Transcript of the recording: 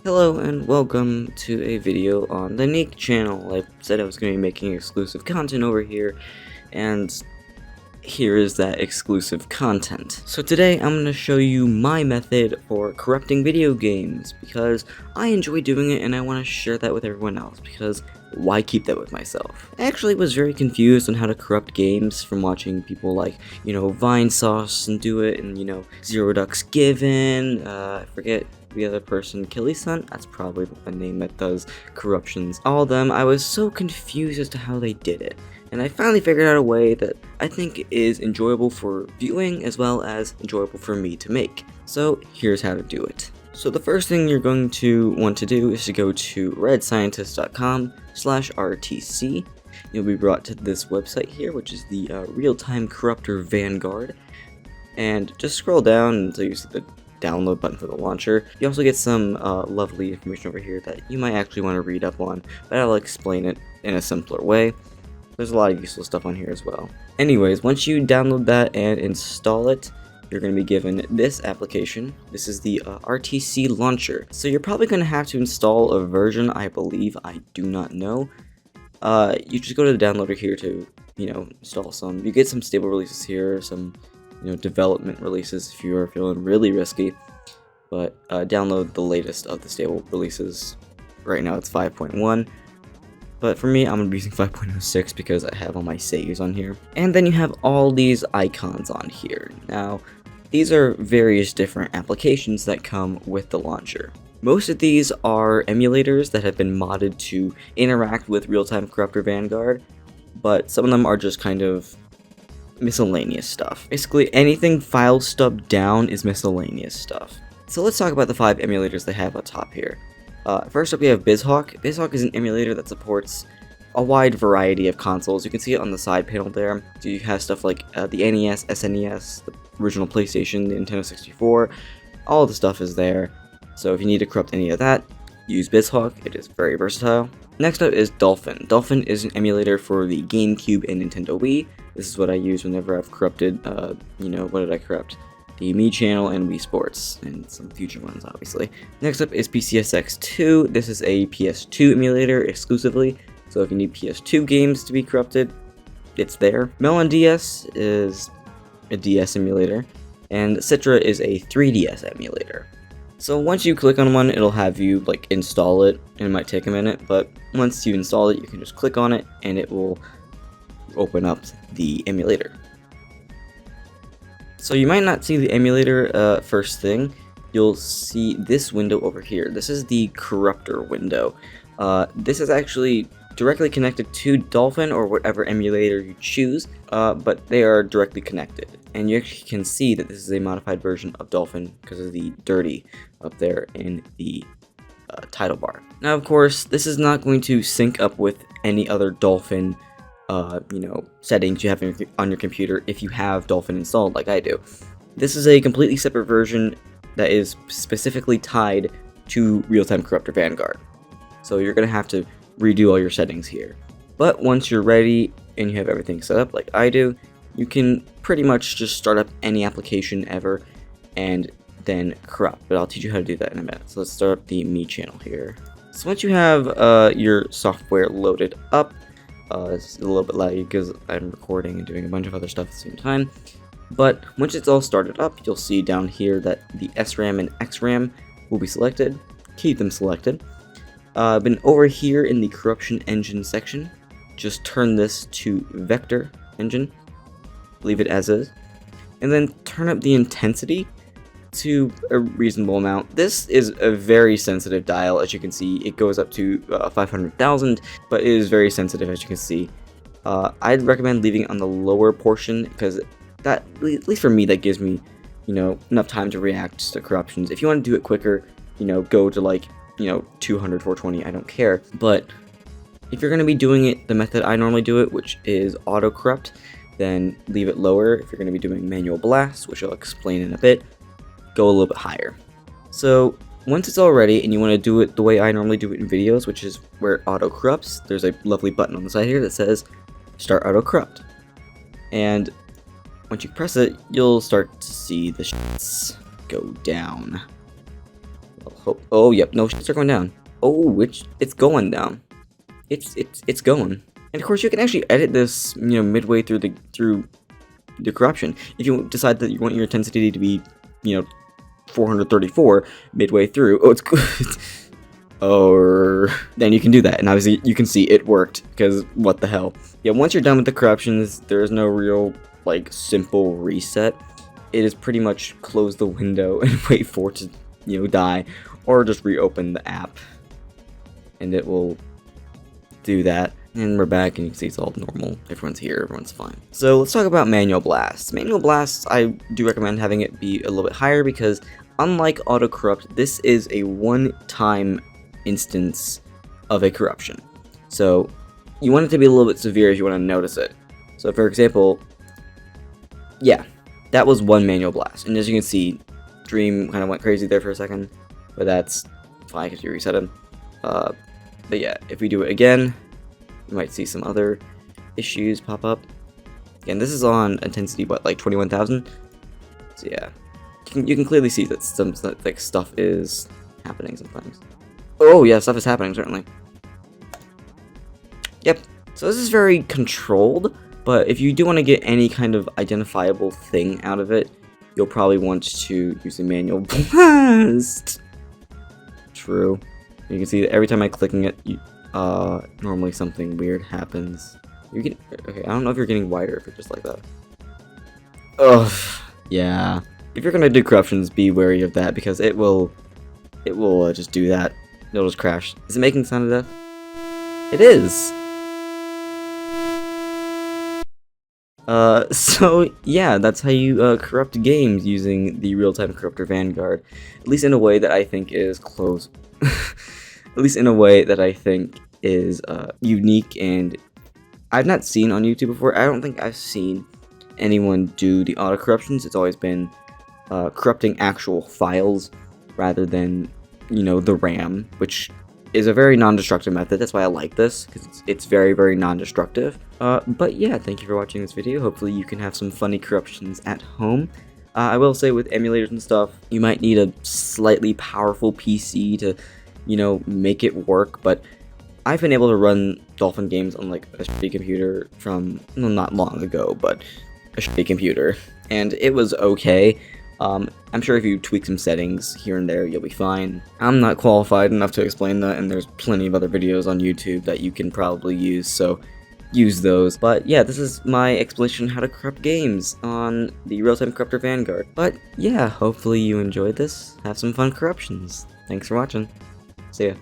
Hello and welcome to a video on the Nick channel. I said I was going to be making exclusive content over here, and here is that exclusive content. So today I'm going to show you my method for corrupting video games, because I enjoy doing it and I want to share that with everyone else, because why keep that with myself? I actually was very confused on how to corrupt games from watching people like, Vine Sauce and do it, and, Zero Ducks Given, I forget the other person, Killyson, that's probably a name that does corruptions. All of them, I was so confused as to how they did it. And I finally figured out a way that I think is enjoyable for viewing as well as enjoyable for me to make. So here's how to do it. So the first thing you're going to want to do is to go to redscientist.com/RTC. You'll be brought to this website here, which is the real-time corruptor vanguard. And just scroll down until you see the download button for the launcher. You also get some lovely information over here that you might actually want to read up on, but I'll explain it in a simpler way. There's a lot of useful stuff on here as well. Anyways, once you download that and install it, you're going to be given this application. This is the RTC launcher. So you're probably going to have to install a version, I believe. I do not know. You just go to the downloader here to, install some. You get some stable releases here, some development releases if you are feeling really risky, but download the latest of the stable releases. Right now it's 5.1, but for me I'm going to be using 5.06 because I have all my saves on here. And then you have all these icons on here. Now these are various different applications that come with the launcher. Most of these are emulators that have been modded to interact with real-time corruptor vanguard, but some of them are just kind of miscellaneous stuff. Basically anything file stub down is miscellaneous stuff. So let's talk about the 5 emulators they have up top here. First up we have BizHawk. BizHawk is an emulator that supports a wide variety of consoles. You can see it on the side panel there. So you have stuff like the NES, SNES, the original PlayStation, the Nintendo 64. All the stuff is there. So if you need to corrupt any of that, use BizHawk. It is very versatile. Next up is Dolphin. Dolphin is an emulator for the GameCube and Nintendo Wii. This is what I use whenever I've corrupted, what did I corrupt? The Me channel and Wii Sports, and some future ones, obviously. Next up is PCSX2. This is a PS2 emulator exclusively, so if you need PS2 games to be corrupted, it's there. Melon DS is a DS emulator, and Citra is a 3DS emulator. So once you click on one, it'll have you install it, and it might take a minute, but once you install it, you can just click on it, and it will open up the emulator. So you might not see the emulator first thing. You'll see this window over here. This is the corruptor window. This is actually directly connected to Dolphin or whatever emulator you choose, but they are directly connected. And you actually can see that this is a modified version of Dolphin because of the dirty up there in the title bar. Now, of course, this is not going to sync up with any other Dolphin settings you have on your computer if you have Dolphin installed like I do. This is a completely separate version that is specifically tied to real-time corruptor vanguard. So you're going to have to redo all your settings here. But once you're ready and you have everything set up like I do, you can pretty much just start up any application ever and then corrupt. But I'll teach you how to do that in a minute. So let's start up the Me channel here. So once you have your software loaded up, it's a little bit laggy because I'm recording and doing a bunch of other stuff at the same time. But once it's all started up, you'll see down here that the SRAM and XRAM will be selected. Keep them selected. Then over here in the corruption engine section, just turn this to vector engine. Leave it as is. And then turn up the intensity to a reasonable amount. This is a very sensitive dial, as you can see. It goes up to 500,000, but it is very sensitive, as you can see. I'd recommend leaving it on the lower portion because that, at least for me, that gives me, enough time to react to corruptions. If you want to do it quicker, go to 200, 420, I don't care. But if you're going to be doing it the method I normally do it, which is auto corrupt, then leave it lower. If you're going to be doing manual blast, which I'll explain in a bit, go a little bit higher. So once it's all ready and you want to do it the way I normally do it in videos, which is where it auto corrupts, there's a lovely button on the side here that says start auto corrupt. And once you press it, you'll start to see the shits go down. Oh, yep, no, shits are going down. Oh, it's going down. It's going. And of course, you can actually edit this, midway through the corruption. If you decide that you want your intensity to be, 434 midway through. Oh, it's good. Or then you can do that, and obviously you can see it worked, because what the hell. Yeah, once you're done with the corruptions, there is no real, simple reset. It is pretty much close the window and wait for it to, die, or just reopen the app, and it will do that. And we're back, and you can see it's all normal. Everyone's here, everyone's fine. So let's talk about manual blasts. Manual blasts, I do recommend having it be a little bit higher, because unlike auto corrupt, this is a one-time instance of a corruption. So you want it to be a little bit severe if you want to notice it. So for example, yeah, that was one manual blast, and as you can see, Dream kind of went crazy there for a second, but that's fine because you reset him. But yeah, if we do it again, you might see some other issues pop up. Again, this is on intensity, what, like 21,000? So yeah, you can clearly see that some stuff is happening sometimes. Oh yeah, stuff is happening, certainly. Yep, so this is very controlled, but if you do want to get any kind of identifiable thing out of it, you'll probably want to use a manual blast. True. You can see that every time I'm clicking it, normally something weird happens. Okay, I don't know if you're getting wider if you're just like that. Ugh, yeah. If you're gonna do corruptions, be wary of that, because it will just do that. It'll just crash. Is it making sound of death? It is. So yeah, that's how you corrupt games using the real-time corruptor Vanguard. At least in a way that I think is close. At least in a way that I think is unique, and I've not seen on YouTube before. I don't think I've seen anyone do the auto corruptions. It's always been corrupting actual files rather than, the RAM, which is a very non-destructive method. That's why I like this, because it's very, very non-destructive. But yeah, thank you for watching this video. Hopefully you can have some funny corruptions at home. I will say with emulators and stuff, you might need a slightly powerful PC to, make it work, but I've been able to run Dolphin games on like a shitty computer from, well, not long ago, but a shitty computer, and it was okay. I'm sure if you tweak some settings here and there, you'll be fine. I'm not qualified enough to explain that, and there's plenty of other videos on YouTube that you can probably use, so use those. But yeah, this is my explanation on how to corrupt games on the real-time corruptor Vanguard. But yeah, hopefully you enjoyed this. Have some fun corruptions. Thanks for watching. See ya.